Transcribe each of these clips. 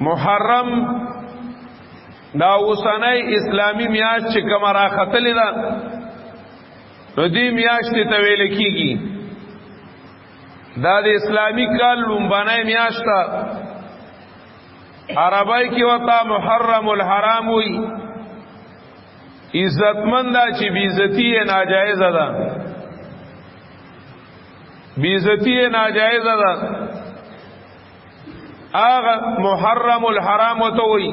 محرم دا اوسنۍ اسلامی میاشت چې کوم راختلې ده نو دې میاشت ته ویل کېږي دا د اسلامی کال لومبنۍ میاشت ده عربی کې وتا محرم الحرام وي عزتمند چې بیزتی ناجایز ده بیزتی ناجایز ده اغه محرم الحرام وته وي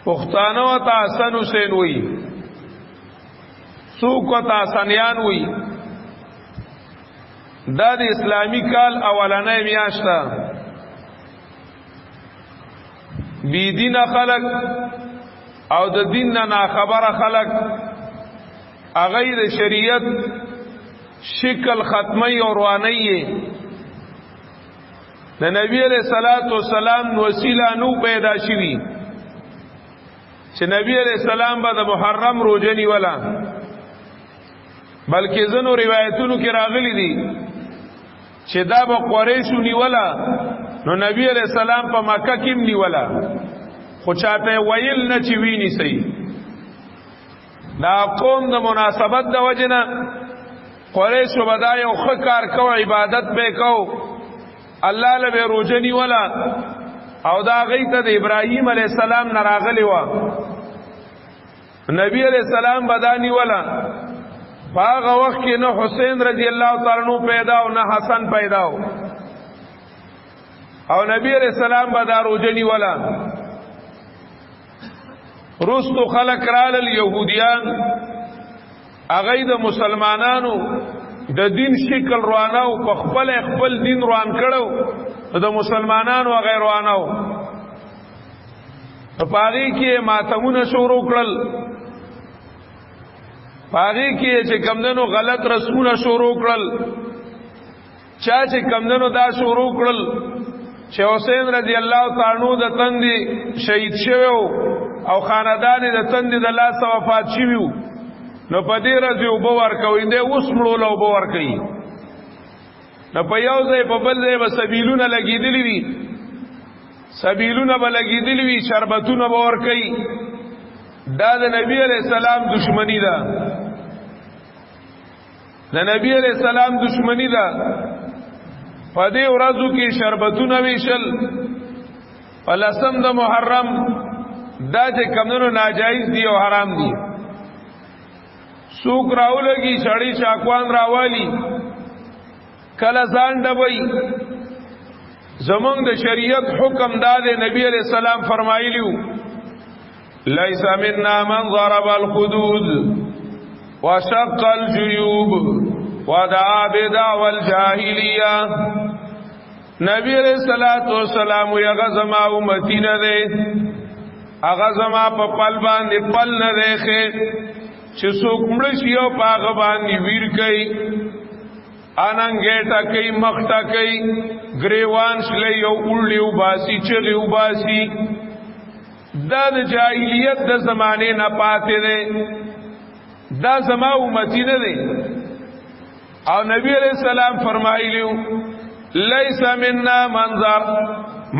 پښتانه وتا حسن حسین وي څوک وتا حسنیان وي دا د اسلامی کال اولنۍ میاشت ده بی دین خلق او د دین نه خبره خلق اغیر شریعت شکل ختمی اور روانی د نبی علیہ الصلوۃ والسلام وسیله نو پیدا شوی چې نبی علیہ السلام به د محرم روزه نیولا بلکې زنو روایتونو کې راغلي دي چې دا به قریشو نیولا نو نبی علیہ السلام په مکه کې نیولا خو چاته ویل نه چې ویني سي دا قوم د مناسبت د وجنه قریشو بدای او خکار کو عبادت به کو الله له روزنی ولا او دا غیته د ابراهیم علی السلام نراغلی و نبی علیہ السلام بدانی ولا هغه وخت کې نو حسین رضی الله تعالی عنہ پیدا او نه حسن پیدا او نبی علیہ السلام بدا روزنی ولا رستو خلق رال الیهودیان اغید مسلمانانو د دین شکل رواناو په خپل دین روان کړو د مسلمانانو غیر رواناو په هغه کې ماتمونه شروع کړل په هغه کې چې کمندونو غلط رسمونه شروع کړل چا چې کمندونو دا شروع کړل چې حسین رضی الله تعالی عنہ د تندې شهید شوی او خاندان د تندې د لاس وفات شوی نو په دې راځي او باور کوي دې اوس مړول او باور کوي نو په یو ځای په بل ځای وسبیلونه لګیدلی وي سبیلونه به لګیدلی وي شربتونه باور کوي دا د نبی علیہ السلام دشمنی ده د نبی علیہ السلام دشمنی ده په دې ورځو کې شربتونه ویشل ولسم د محرم دا چې کمونو ناجایز دي او حرام دي سوق راولږي شړی شاکوان راوالی کله ځان ډبوي زمونږ د شریعت حکم داد نبی علیہ السلام فرمایلیو لیس منا من ضرب الخدود وشق الجيوب ودعا بدعوى الجاهليه نبی علیہ الصلوۃ والسلام یا غزما امتی نه ده اغزما په پل باندې پل نه ده چې څوک مړ شي او پاغه باندې ویر کوي اننګټه کوي مخټه کوي گریوان شلې او اولډیو باسي چغیو باسي دا د جاهلیت د زمانه نه پاتې ده دا زما امتی نه ده او نبی علیہ السلام فرمایلیو لیس منا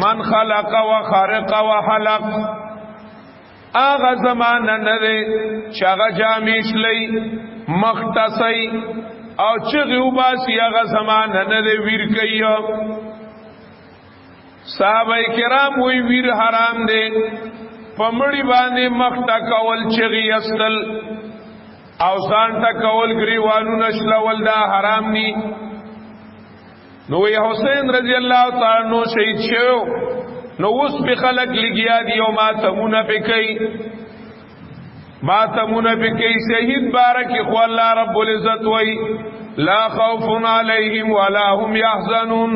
من خلق وخرق وحلق آغا زمان نده چاگا جامیش لی مختصی او چغی باسی آغا زمان نده ویر کئی صحابہ کرام وی ویر حرام دے پمڑی باندے مختا کول چغی استل او سانتا کول گریوانو نشلول دا حرام نی نو حسین رضی اللہ تعالی عنہ شہید شو نو اوس په خلق لګیا دی او ماتمونه پکې شهید بارک خو الله رب العزت وای لا خوف علیهم ولا هم يحزنون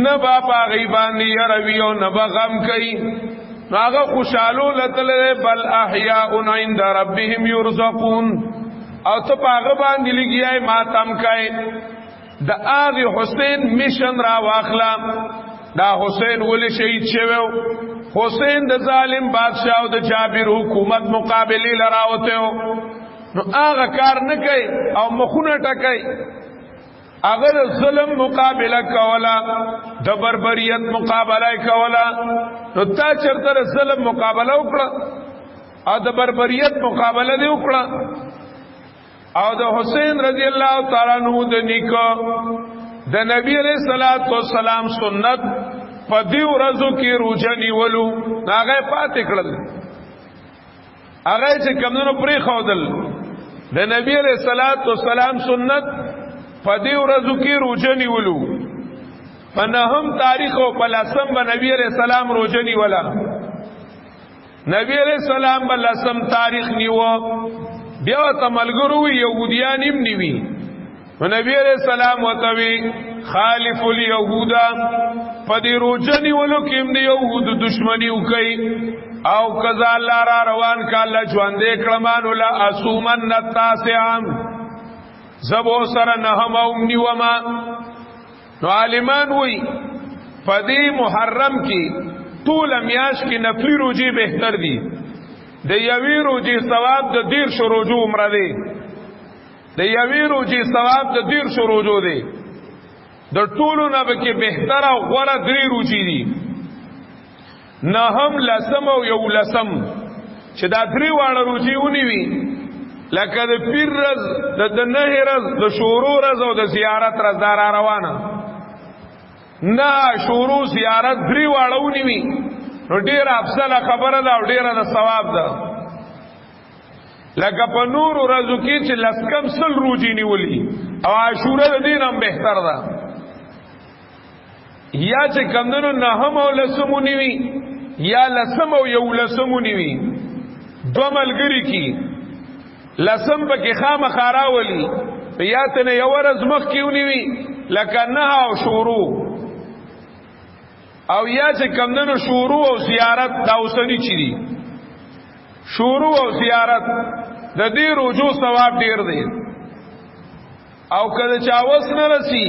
نبا غیبان یروی او نبا غم کوي هغه خوشالو لتل بل احیاء عند ربهم يرزقون او ته هغه باندې لګیای ماتم کوي د هغه حسین میشن را واخلم دا حسین ولی شهید شویو حسین د ظالم بادشاہ او د جابر حکومت مقابله لراوته نو هغه کار نه کوي او مخونه ټکای اگر ظلم مقابله کولا د بربریت مقابله کولا نو تا چرته ظلم مقابله وکړه او د بربریت مقابله دی وکړه او د حسین رضی الله تعالی عنہ د نیکو د نبی علیہ الصلوۃ والسلام سنت په دې ورځو کې روزه نیولو هغه پاتې کړل هغه چې کمونو پرې خودل د نبی علیہ الصلوۃ والسلام سنت په دې ورځو کې روزه نیولو په نهم تاریخ او په لسم به نبی علیہ السلام روزه نیولا نبی علیہ السلام په لسم تاریخ نیو بیا ته ملګرو يهوديان هم نیوي نبی علیہ السلام وتوی خالف اليهود پدې روزنی ولو کې هم يهود دشمنی وکي او کذا الله را روان کاله ژوندې کلمان ولا اسومن التاسعام زبو سره نه ما نیوما نو عالمان وی پدې محرم کې طول میاش کې نفلی روزي بهتر دي د یوی روزي ثواب د 10 روزو عمره دی د یوی روزي ثواب د 10 روزو دی د ټولو نه به کې بهتر او غوړه 3 روزي دي نه هم لسم او یو لسم چې دا 3 واړه روزي ونیوي لکه د پیر رز د نه رز د شورو رز او د زیارت رز دار روانه نه شورو زیارت 3 واړه ونیوي نو ډیر افضل خبره ده او ډیر د ثواب ده لکه په نور ورځو کې چې لسکم سل روزي نیولي او عاشوره د دین هم بهتر ده یا چې کمندونو نه هم او لسمونی وي یا لسم او یو لسمونی وي دو ملګری کی لسم پکې خامخا راولي یا ته نه یو ورځ مخ کیونی وي لکه نه او شروع او یا چې کمندونو شروع او زیارت دا اوسنی چي دي شروع او زیارت د دې روزو ثواب ډیر دی او کله چا وس نه رسی